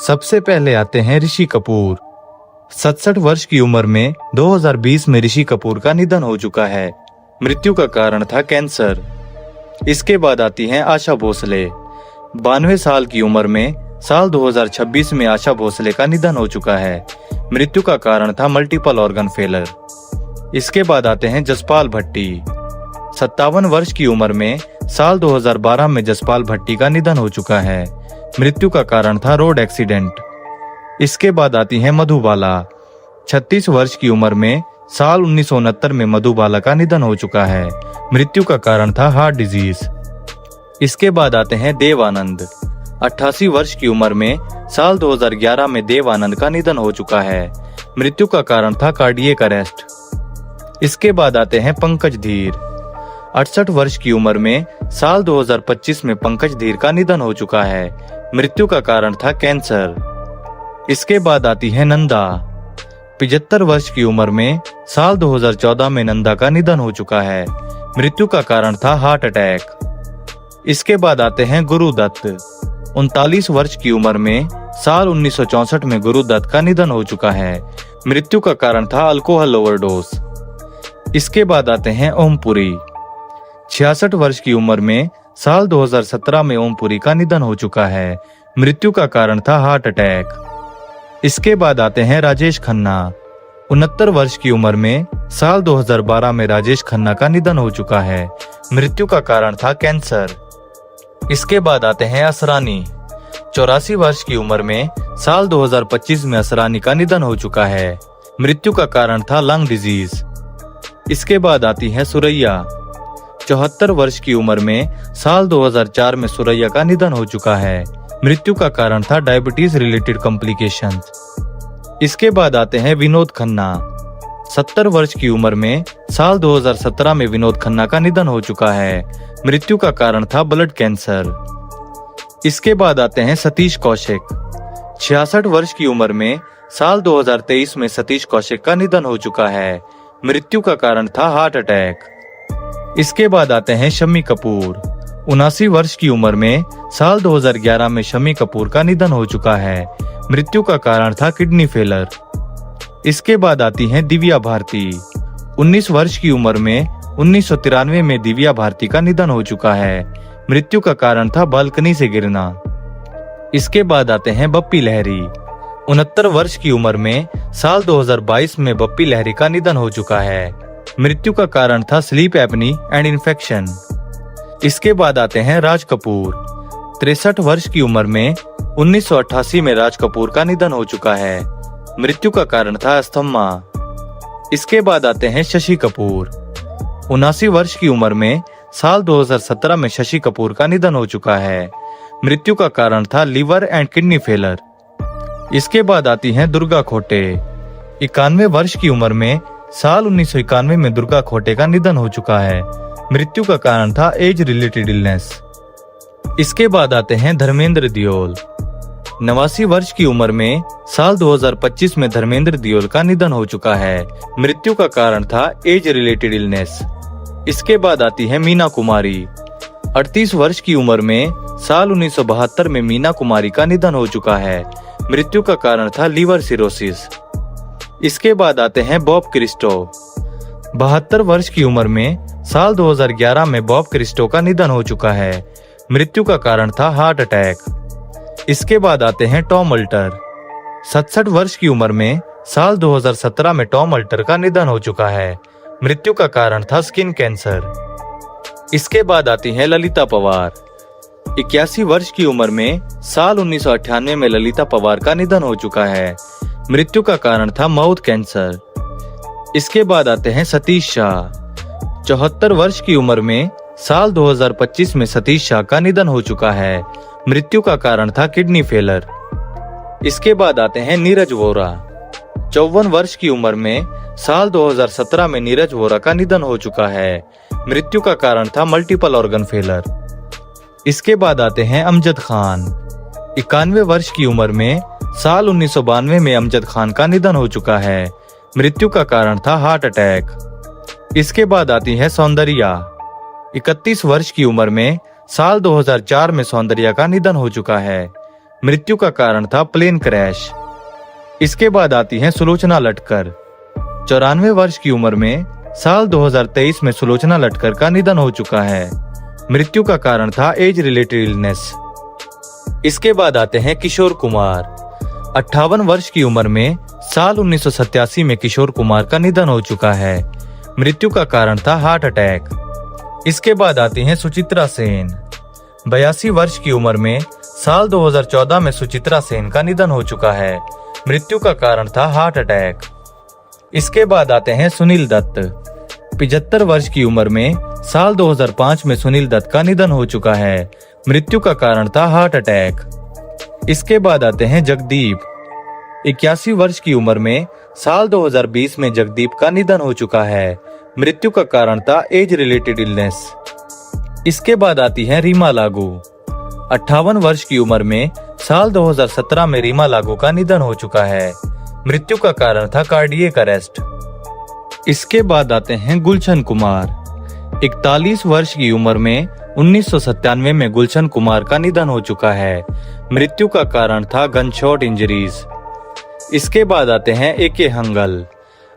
सबसे पहले आते हैं ऋषि कपूर। 67 वर्ष की उम्र में 2020 में ऋषि कपूर का निधन हो चुका है। मृत्यु का कारण था कैंसर। इसके बाद आती हैं आशा भोसले। 92 साल की उम्र में साल 2026 में आशा भोसले का निधन हो चुका है। मृत्यु का कारण था मल्टीपल ऑर्गन फेलर। इसके बाद आते हैं जसपाल भट्टी। 57 वर्ष की उम्र में साल 2012 में जसपाल भट्टी का निधन हो चुका है। मृत्यु का कारण था रोड एक्सीडेंट। इसके बाद आती है मधुबाला। 36 वर्ष की उम्र में साल 1969 में मधुबाला का निधन हो चुका है। मृत्यु का कारण था हार्ट डिजीज। इसके बाद आते हैं देव आनंद। 88 वर्ष की उम्र में साल 2011 में देव आनंद का निधन हो चुका है। मृत्यु का कारण था कार्डियक अरेस्ट। इसके बाद आते हैं पंकज धीर। 68 वर्ष की उम्र में साल 2025 में पंकज धीर का निधन हो चुका है। मृत्यु का कारण था कैंसर। इसके बाद आती है नंदा। 75 वर्ष की उम्र में साल 2014 में नंदा का निधन हो चुका है। मृत्यु का कारण था हार्ट अटैक। इसके बाद आते हैं गुरुदत्त। 39 वर्ष की उम्र में साल 1964 में गुरुदत्त का निधन हो चुका है। मृत्यु का कारण था अल्कोहल ओवरडोज। इसके बाद आते हैं ओमपुरी। 66 वर्ष की उम्र में साल 2017 में ओमपुरी का निधन हो चुका है। मृत्यु का कारण था हार्ट अटैक। इसके बाद आते हैं राजेश खन्ना। 69 वर्ष की उम्र में साल 2012 में राजेश खन्ना का निधन हो चुका है। मृत्यु का कारण था कैंसर। इसके बाद आते हैं असरानी। 84 वर्ष की उम्र में साल 2025 में असरानी का निधन हो चुका है। मृत्यु का कारण था लंग डिजीज। इसके बाद आती है सुरैया। 74 वर्ष की उम्र में साल 2004 में सुरैया का निधन हो चुका है। मृत्यु का कारण था डायबिटीज रिलेटेड कॉम्प्लिकेशंस। इसके बाद आते हैं विनोद खन्ना। 70 वर्ष की उम्र में साल 2017 में विनोद खन्ना का निधन हो चुका है। मृत्यु का कारण था ब्लड कैंसर। इसके बाद आते हैं सतीश कौशिक। 66 वर्ष की उम्र में साल 2023 में सतीश कौशिक का निधन हो चुका है। मृत्यु का कारण था हार्ट अटैक। इसके बाद आते हैं शम्मी कपूर। 79 वर्ष की उम्र में साल 2011 में शम्मी कपूर का निधन हो चुका है। मृत्यु का कारण था किडनी फेलर। इसके बाद आती हैं दिव्या भारती। 19 वर्ष की उम्र में 1993 में दिव्या भारती का निधन हो चुका है। मृत्यु का कारण था बालकनी से गिरना। इसके बाद आते हैं बप्पी लहरी। 69 वर्ष की उम्र में साल 2022 में बप्पी लहरी का निधन हो चुका है। मृत्यु का कारण था स्लीप एपनी एंड इन्फेक्शन। इसके बाद आते हैं राज कपूर। 63 वर्ष की उम्र में 1988 में राज कपूर का निधन हो चुका है। मृत्यु का कारण था अस्थमा। इसके बाद आते हैं शशि कपूर। 79 वर्ष की उम्र में साल 2017 में शशि कपूर का निधन हो चुका है। मृत्यु का कारण था लिवर एंड किडनी फेलर। इसके बाद आती हैं दुर्गा खोटे। 91 वर्ष की उम्र में साल 1991 में दुर्गा खोटे का निधन हो चुका है। मृत्यु का कारण था एज रिलेटेड इलनेस। इसके बाद आते हैं धर्मेंद्र दियोल। 89 वर्ष की उम्र में साल 2025 में धर्मेंद्र दियोल का निधन हो चुका है। मृत्यु का कारण था एज रिलेटेड इलनेस। इसके बाद आती है मीना कुमारी। 38 वर्ष की उम्र में साल 1972 में मीना कुमारी का निधन हो चुका है। मृत्यु का कारण था लीवर सिरोसिस। इसके बाद आते हैं बॉब क्रिस्टो। 72 वर्ष की उम्र में साल 2011 में बॉब क्रिस्टो का निधन हो चुका है। मृत्यु का कारण था हार्ट अटैक। इसके बाद आते हैं टॉम अल्टर। 67 वर्ष की उम्र में साल 2017 में टॉम अल्टर का निधन हो चुका है। मृत्यु का कारण था स्किन कैंसर। इसके बाद आती हैं ललिता पवार। 81 वर्ष की उम्र में साल 1998 में ललिता पवार का निधन हो चुका है। मृत्यु का कारण था माउथ कैंसर। इसके बाद आते हैं सतीश शाह। 74 वर्ष की उम्र में साल 2025 में सतीश शाह का निधन हो चुका है। मृत्यु का कारण था किडनी फेलर। इसके बाद आते हैं नीरज वोरा। 54 वर्ष की उम्र में साल 2017 में नीरज वोरा का निधन हो चुका है। मृत्यु का कारण था मल्टीपल ऑर्गन फेलर। इसके बाद आते हैं अमजद खान। 91 वर्ष की उम्र में साल 1992 में अमजद खान का निधन हो चुका है। मृत्यु का कारण था हार्ट अटैक। इसके बाद आती है सौंदर्या। 31 वर्ष की उम्र में साल 2004 में सौंदर्या का निधन हो चुका है। मृत्यु का कारण था प्लेन क्रैश। इसके बाद आती हैं सुलोचना लटकर। 94 वर्ष की उम्र में साल 2023 में सुलोचना लटकर का निधन हो चुका है। मृत्यु का कारण था एज रिलेटेड इलनेस। इसके बाद आते हैं किशोर कुमार। 58 वर्ष की उम्र में साल 1987 में किशोर कुमार का निधन हो चुका है। मृत्यु का कारण था हार्ट अटैक। इसके बाद आती हैं सुचित्रा सेन। 82 वर्ष की उम्र में साल 2014 में सुचित्रा सेन का निधन हो चुका है। मृत्यु का कारण था हार्ट अटैक। इसके बाद आते हैं सुनील दत्त। 75 वर्ष की उम्र में साल 2005 में सुनील दत्त का निधन हो चुका है। मृत्यु का कारण था हार्ट अटैक। इसके बाद आते हैं जगदीप। 81 वर्ष की उम्र में साल 2020 में जगदीप का निधन हो चुका है। मृत्यु का कारण था एज रिलेटेड इलनेस। इसके बाद आती है रीमा लागू। 58 वर्ष की उम्र में साल 2017 में रीमा लागू का निधन हो चुका है। मृत्यु का कारण था कार्डियक अरेस्ट। इसके बाद आते हैं गुलशन कुमार। 41 वर्ष की उम्र में 1997 में गुलशन कुमार का निधन हो चुका है। मृत्यु का कारण था गनशॉट इंजरीज। इसके बाद आते हैं ए.के. हंगल।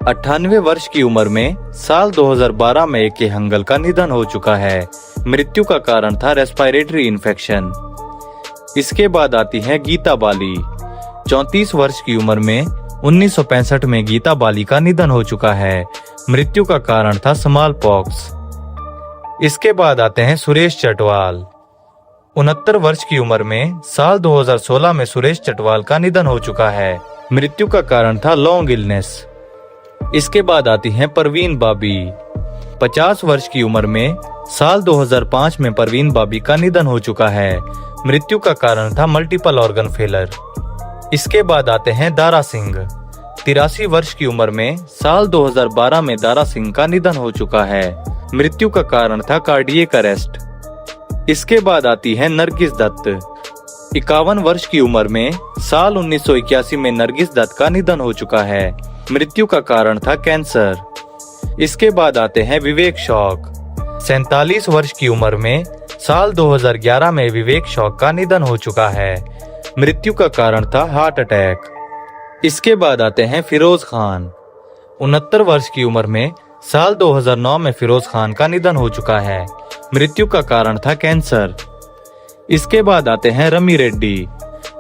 98 वर्ष की उम्र में साल 2012 में ए.के. हंगल का निधन हो चुका है। मृत्यु का कारण था रेस्पिरेटरी इन्फेक्शन। इसके बाद आती है गीता बाली। 34 वर्ष की उम्र में 1965 में गीता बाली का निधन हो चुका है। मृत्यु का कारण था स्मॉल पॉक्स। इसके बाद आते हैं सुरेश चटवाल। 69 वर्ष की उम्र में साल 2016 में सुरेश चटवाल का निधन हो चुका है। मृत्यु का कारण था लॉन्ग इलनेस। इसके बाद आती हैं परवीन बाबी। 50 वर्ष की उम्र में साल 2005 में परवीन बाबी का निधन हो चुका है। मृत्यु का कारण था मल्टीपल ऑर्गन फेलर। इसके बाद आते हैं दारा सिंह। 83 वर्ष की उम्र में साल 2012 में दारा सिंह का निधन हो चुका है। मृत्यु का कारण था कार्डियक अरेस्ट। इसके बाद आती है नरगिस दत्त। 51 वर्ष की उम्र में साल 1981 में नरगिस दत्त का निधन हो चुका है। मृत्यु का कारण था कैंसर। इसके बाद आते हैं विवेक शौक। 47 वर्ष की उम्र में साल 2011 में विवेक शौक का निधन हो चुका है। मृत्यु का कारण था हार्ट अटैक। इसके बाद आते हैं फिरोज खान। 69 वर्ष की उम्र में साल 2009 में फिरोज खान का निधन हो चुका है। मृत्यु का कारण था कैंसर। इसके बाद आते हैं रमी रेड्डी।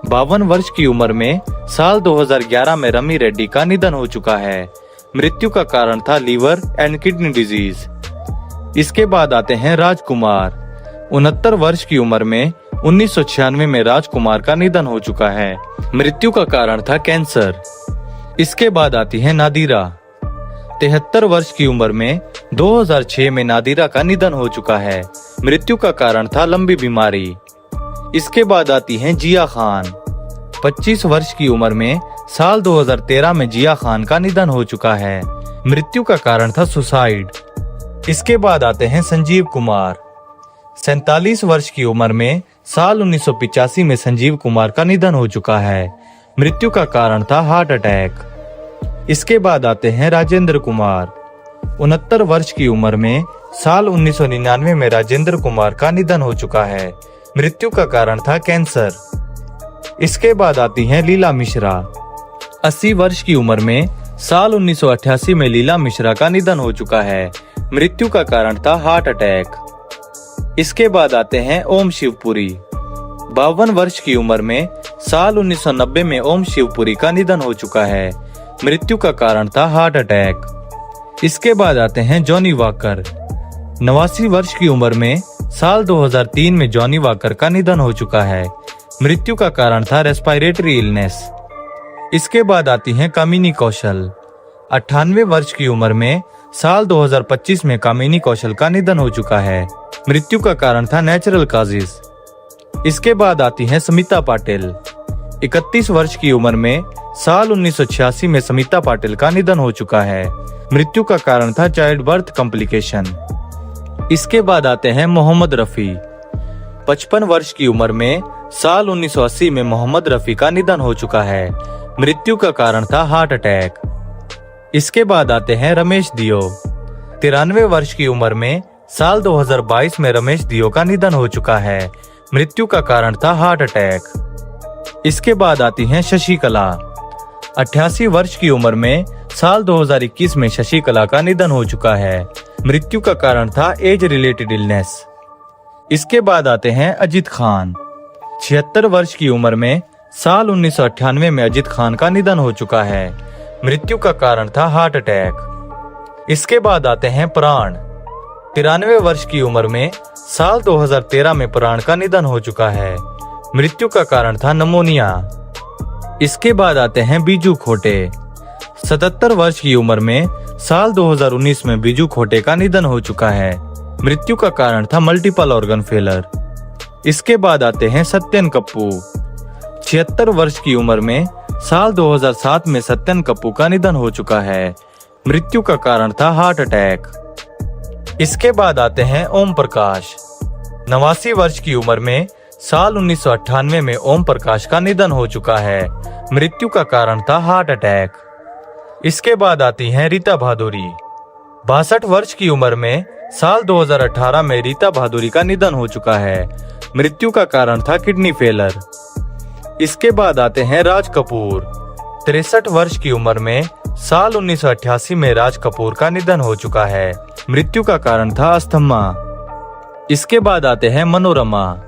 52 वर्ष की उम्र में साल 2011 में रमी रेड्डी का निधन हो चुका है। मृत्यु का कारण था लीवर एंड किडनी डिजीज। इसके बाद आते हैं राजकुमार। 69 वर्ष की उम्र में 1996 में राजकुमार का निधन हो चुका है। मृत्यु का कारण था कैंसर। इसके बाद आती है नादिरा। 73 वर्ष की उम्र में 2006 में नादिरा का निधन हो चुका है। मृत्यु का कारण था लंबी बीमारी। इसके बाद आती हैं जिया खान। 25 वर्ष की उम्र में साल 2013 में जिया खान का निधन हो चुका है। मृत्यु का कारण था सुसाइड। इसके बाद आते हैं संजीव कुमार। 47 वर्ष की उम्र में साल 1985 में संजीव कुमार का निधन हो चुका है। मृत्यु का कारण था हार्ट अटैक। इसके बाद आते हैं राजेंद्र कुमार। 69 वर्ष की उम्र में साल 1999 में राजेंद्र कुमार का निधन हो चुका है। मृत्यु का कारण था कैंसर। इसके बाद आती हैं लीला मिश्रा। 80 वर्ष की उम्र में साल 1988 में लीला मिश्रा का निधन हो चुका है। मृत्यु का कारण था हार्ट अटैक। इसके बाद आते हैं ओम शिवपुरी। 52 वर्ष की उम्र में साल 1990 में ओम शिवपुरी का निधन हो चुका है। मृत्यु का कारण था हार्ट अटैक। इसके बाद आते हैं जॉनी वॉकर। 89 वर्ष की उम्र में साल 2003 में जॉनी वॉकर का निधन हो चुका है। मृत्यु का कारण था रेस्पिरेटरी इलनेस। इसके बाद आती हैं कामिनी कौशल। 98 वर्ष की उम्र में साल 2025 में कामिनी कौशल का निधन हो चुका है। मृत्यु का कारण था नेचुरल कॉजेज। इसके बाद आती हैं स्मिता पाटिल। 31 वर्ष की उम्र में साल 1986 में स्मिता पाटिल का निधन हो चुका है। मृत्यु का कारण था चाइल्ड बर्थ कॉम्प्लिकेशन। इसके बाद आते हैं मोहम्मद रफी। 55 वर्ष की उम्र में साल 1980 में मोहम्मद रफी का निधन हो चुका है। मृत्यु का कारण था हार्ट अटैक। इसके बाद आते हैं रमेश दियो। 93 वर्ष की उम्र में साल 2022 में रमेश दियो का निधन हो चुका है। मृत्यु का कारण था हार्ट अटैक। इसके बाद आती हैं शशिकला। 88 वर्ष की उम्र में साल 2021 में शशिकला का निधन हो चुका है। मृत्यु का कारण था एज रिलेटेड इलनेस। इसके बाद आते हैं अजीत खान। 76 वर्ष की उम्र में साल 1998 में अजीत खान का निधन हो चुका है। मृत्यु का कारण था हार्ट अटैक। इसके बाद आते हैं प्राण। 93 वर्ष की उम्र में साल 2013 में प्राण का निधन हो चुका है। मृत्यु का कारण था निमोनिया। इसके बाद आते हैं बीजू खोटे। 77 वर्ष की उम्र में साल 2019 में बीजू खोटे का निधन हो चुका है। मृत्यु का कारण था मल्टीपल ऑर्गन फेलर। इसके बाद आते हैं सत्यन कप्पू। 76 वर्ष की उम्र में साल 2007 में सत्यन कप्पू का निधन हो चुका है। मृत्यु का कारण था हार्ट अटैक। इसके बाद आते हैं ओम प्रकाश। 89 वर्ष की उम्र में साल 1998 में ओम प्रकाश का निधन हो चुका है। मृत्यु का कारण था हार्ट अटैक। इसके बाद आती हैं रीता भादुरी। 62 वर्ष की उम्र में साल 2018 में रीता भादुरी का निधन हो चुका है। मृत्यु का कारण था किडनी फेलर। इसके बाद आते हैं राज कपूर। 63 वर्ष की उम्र में साल 1988 में राज कपूर का निधन हो चुका है। मृत्यु का कारण था अस्थमा। इसके बाद आते हैं मनोरमा।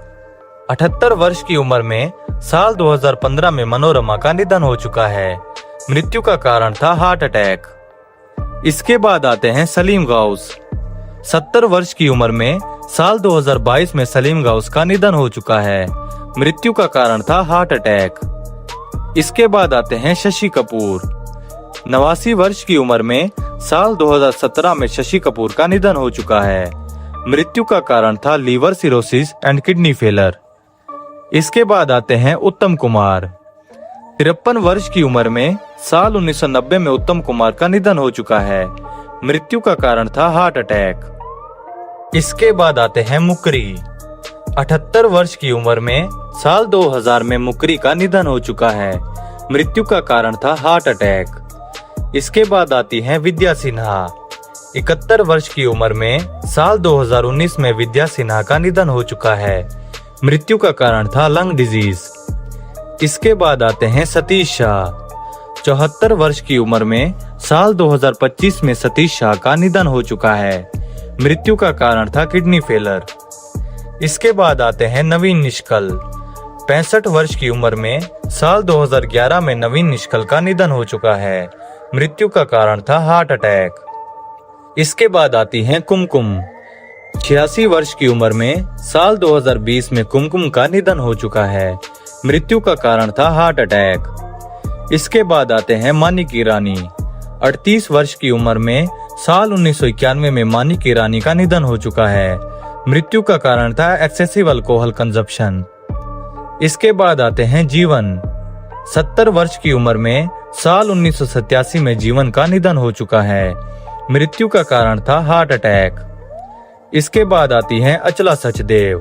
78 वर्ष की उम्र में साल 2015 में मनोरमा का निधन हो चुका है। मृत्यु का कारण था हार्ट अटैक। इसके बाद आते हैं सलीम गौस। 70 वर्ष की उम्र में साल 2022 में सलीम गौस का निधन हो चुका है। मृत्यु का कारण था हार्ट अटैक। इसके बाद आते हैं शशि कपूर। 89 वर्ष की उम्र में साल 2017 में शशि कपूर का निधन हो चुका है। मृत्यु का कारण था liver cirrhosis and kidney failure. इसके बाद आते हैं उत्तम कुमार। 53 वर्ष की उम्र में साल 1990 में उत्तम कुमार का निधन हो चुका है। मृत्यु का कारण था हार्ट अटैक। इसके बाद आते हैं मुकरी। 78 वर्ष की उम्र में साल 2000 में मुकरी का निधन हो चुका है। मृत्यु का कारण था हार्ट अटैक। इसके बाद आती हैं विद्या सिन्हा। 71 वर्ष की उम्र में साल 2019 में विद्या सिन्हा का निधन हो चुका है। मृत्यु का कारण था लंग डिजीज। इसके बाद आते हैं सतीश शाह। 74 वर्ष की उम्र में साल 2025 में सतीश शाह का निधन हो चुका है। मृत्यु का कारण था किडनी फेलर। इसके बाद आते हैं नवीन निष्कल। 65 वर्ष की उम्र में साल 2011 में नवीन निष्कल का निधन हो चुका है। मृत्यु का कारण था हार्ट अटैक। इसके बाद आती हैं कुमकुम। 86 वर्ष की उम्र में साल 2020 में कुमकुम का निधन हो चुका है। मृत्यु का कारण था हार्ट अटैक। इसके बाद आते हैं मानिक ईरानी। 38 वर्ष की उम्र में साल 1991 में मानिक ईरानी का निधन हो चुका है। मृत्यु का कारण था एक्सेसिव अल्कोहल कंजप्शन। इसके बाद आते हैं जीवन। 70 वर्ष की उम्र में साल 1987 में जीवन का निधन हो चुका है। मृत्यु का कारण था हार्ट अटैक। इसके बाद आती हैं अचला सचदेव।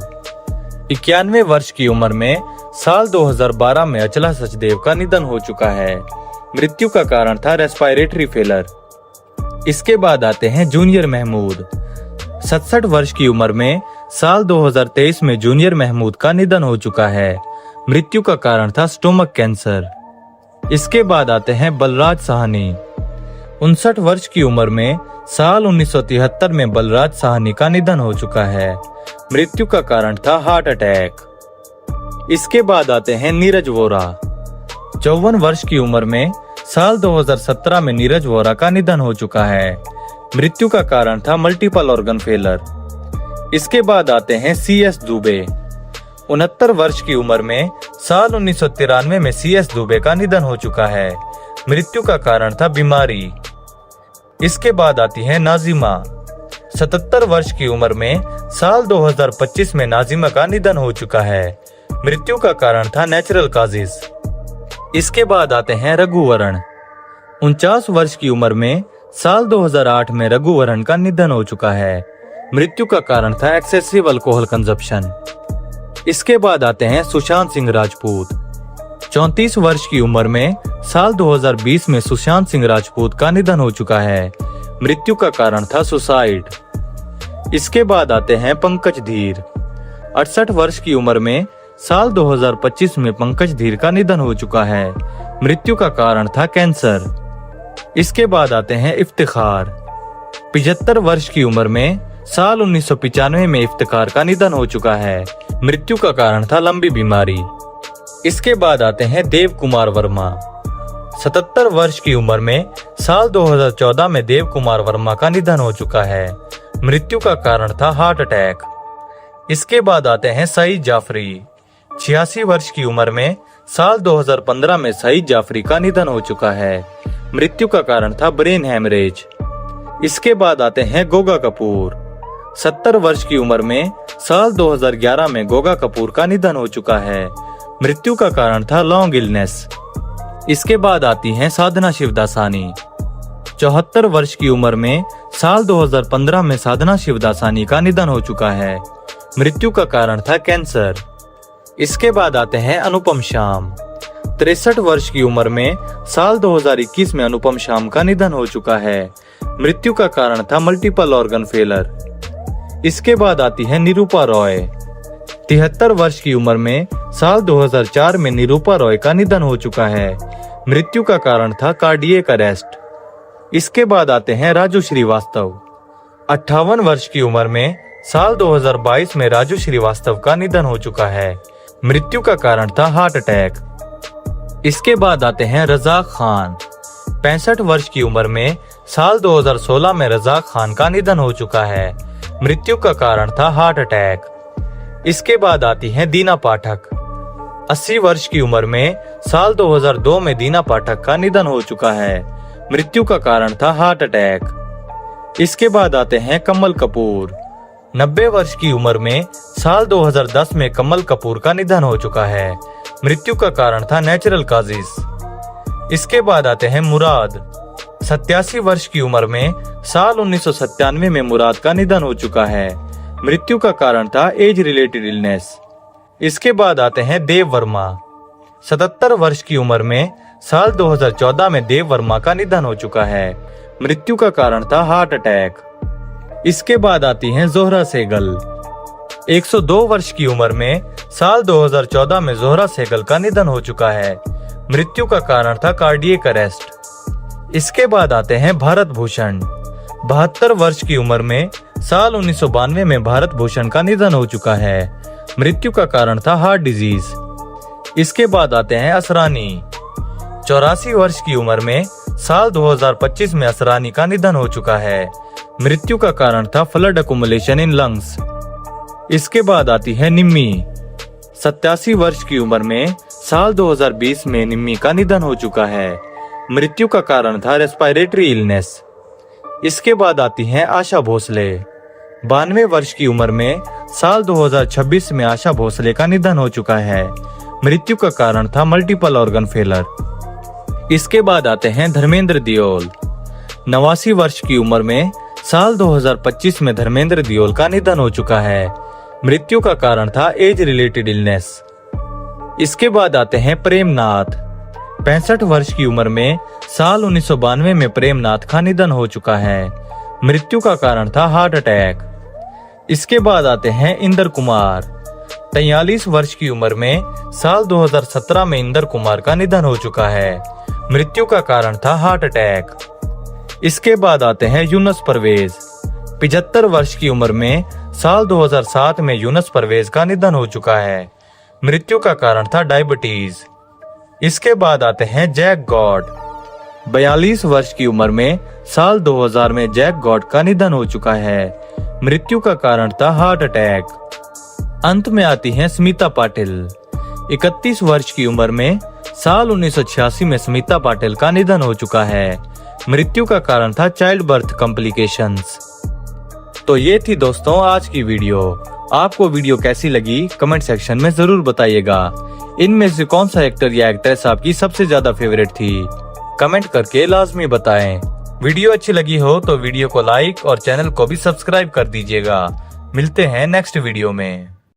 91 वर्ष की उम्र में साल 2012 में अचला सचदेव का निधन हो चुका है। मृत्यु का कारण था रेस्पिरेटरी फेलर। इसके बाद आते हैं जूनियर महमूद। 67 वर्ष की उम्र में साल 2023 में जूनियर महमूद का निधन हो चुका है। मृत्यु का कारण था स्टोमक कैंसर। इसके बाद आते हैं बलराज साहनी। 59 वर्ष की उम्र में साल 1973 में बलराज साहनी का निधन हो चुका है। मृत्यु का कारण था हार्ट अटैक। इसके बाद आते हैं नीरज वोरा। 54 वर्ष की उम्र में साल 2017 में नीरज वोरा का निधन हो चुका है। मृत्यु का कारण था मल्टीपल ऑर्गन फेलर। इसके बाद आते हैं CS दुबे। 69 वर्ष की उम्र में साल 1993 में CS दुबे का निधन हो चुका है। मृत्यु का कारण था बीमारी। इसके बाद आती है नाजिमा। 77 वर्ष की उम्र में साल 2025 में नाजिमा का निधन हो चुका है। मृत्यु का कारण था नेचुरल काजेज। इसके बाद आते हैं रघुवरण। 49 वर्ष की उम्र में साल 2008 में रघुवरण का निधन हो चुका है। मृत्यु का कारण था एक्सेसिव अल्कोहल कंजप्शन। इसके बाद आते हैं सुशांत सिंह राजपूत। 34 वर्ष की उम्र में साल 2020 में सुशांत सिंह राजपूत का निधन हो चुका है। मृत्यु का कारण था सुसाइड। इसके बाद आते हैं पंकज धीर। 68 वर्ष की उम्र में साल 2025 में पंकज धीर का निधन हो चुका है। मृत्यु का कारण था कैंसर। इसके बाद आते हैं इफ्तिखार। 75 वर्ष की उम्र में साल 1995 में इफ्तिखार का निधन हो चुका है। मृत्यु का कारण था लंबी बीमारी। इसके बाद आते हैं देव कुमार वर्मा। 77 वर्ष की उम्र में साल 2014 में देव कुमार वर्मा का निधन हो चुका है। मृत्यु का कारण था हार्ट अटैक। इसके बाद आते हैं सईद जाफरी। 86 वर्ष की उम्र में साल 2015 में सईद जाफरी का निधन हो चुका है। मृत्यु का कारण था ब्रेन हैमरेज। इसके बाद आते हैं गोगा कपूर। 70 वर्ष की उम्र में साल 2011 में गोगा कपूर का निधन हो चुका है। मृत्यु का कारण था लॉन्ग इलनेस। इसके बाद आती हैं साधना शिवदासानी। 74 वर्ष की उम्र में साल 2015 में साधना शिवदासानी का निधन हो चुका है। मृत्यु का कारण था कैंसर। इसके बाद आते हैं अनुपम शाम। 63 वर्ष की उम्र में साल 2021 में अनुपम शाम का निधन हो चुका है। मृत्यु का कारण था मल्टीपल ऑर्गन फेलर। इसके बाद आती है निरूपा रॉय। 73 वर्ष की उम्र में साल 2004 में निरूपा रॉय का निधन हो चुका है। मृत्यु का कारण था कार्डियक अरेस्ट। इसके बाद आते हैं राजू श्रीवास्तव। 58 वर्ष की उम्र में साल 2022 में राजू श्रीवास्तव का निधन हो चुका है। मृत्यु का कारण था हार्ट अटैक। इसके बाद आते हैं रजाक खान। 65 वर्ष की उम्र में साल 2016 में रजाक खान का निधन हो चुका है। मृत्यु का कारण था हार्ट अटैक। इसके बाद आती है दीना पाठक। 80 वर्ष की उम्र में साल 2002 में दीना पाठक का निधन हो चुका है। मृत्यु का कारण था हार्ट अटैक। इसके बाद आते हैं कमल कपूर। 90 वर्ष की उम्र में साल 2010 में कमल कपूर का निधन हो चुका है। मृत्यु का कारण था नेचुरल काजेस। इसके बाद आते हैं मुराद। 87 वर्ष की उम्र में साल 1997 में मुराद का निधन हो चुका है। मृत्यु का कारण था एज रिलेटेड इलनेस। इसके बाद आते हैं देव वर्मा। 77 वर्ष की उम्र में साल 2014 में देव वर्मा का निधन हो चुका है। मृत्यु का कारण था हार्ट अटैक। इसके बाद आती हैं जोहरा सहगल। 102 वर्ष की उम्र में साल 2014 में जोहरा सहगल का निधन हो चुका है। मृत्यु का कारण था कार्डियक अरेस्ट। इसके बाद आते हैं भारत भूषण। 72 वर्ष की उम्र में साल 1992 में भारत भूषण का निधन हो चुका है। मृत्यु का कारण था हार्ट डिजीज। इसके बाद आते हैं असरानी। 84 वर्ष की उम्र में साल 2025 में असरानी का निधन हो चुका है। मृत्यु का कारण था फ्लड अकुमुलेशन इन लंग्स। इसके बाद आती है निम्मी। 87 वर्ष की उम्र में साल 2020 में निम्मी का निधन हो चुका है। मृत्यु का कारण था रेस्पिरेटरी इलनेस। इसके बाद आती हैं आशा भोसले। 92 वर्ष की उम्र में साल 2026 में आशा भोसले का निधन हो चुका है। मृत्यु का कारण था मल्टीपल ऑर्गन फेलर। इसके बाद आते हैं धर्मेंद्र दियोल। 89 वर्ष की उम्र में साल 2025 में धर्मेंद्र दियोल का निधन हो चुका है। मृत्यु का कारण था एज रिलेटेड इलनेस। इसके बाद आते हैं प्रेमनाथ। 65 वर्ष की उम्र में साल 1992 में प्रेमनाथ का निधन हो चुका है। मृत्यु का कारण था हार्ट अटैक। इसके बाद आते हैं इंदर कुमार। 43 वर्ष की उम्र में साल 2017 में इंदर कुमार का निधन हो चुका है। मृत्यु का कारण था हार्ट अटैक। इसके बाद आते हैं यूनुस परवेज। 75 वर्ष की उम्र में साल 2007 में यूनुस परवेज का निधन हो चुका है। मृत्यु का कारण था डायबिटीज। इसके बाद आते हैं जैक गॉड। 42 वर्ष की उम्र में साल 2000 में जैक गॉड का निधन हो चुका है। मृत्यु का कारण था हार्ट अटैक। अंत में आती हैं स्मिता पाटिल। 31 वर्ष की उम्र में साल 1986 में स्मिता पाटिल का निधन हो चुका है। मृत्यु का कारण था चाइल्ड बर्थ कॉम्प्लिकेशंस। तो ये थी दोस्तों आज की वीडियो। आपको वीडियो कैसी लगी कमेंट सेक्शन में जरूर बताइएगा। इनमें से कौन सा एक्टर या एक्ट्रेस आपकी सबसे ज्यादा फेवरेट थी कमेंट करके लाजमी बताएं। वीडियो अच्छी लगी हो तो वीडियो को लाइक और चैनल को भी सब्सक्राइब कर दीजिएगा। मिलते हैं नेक्स्ट वीडियो में।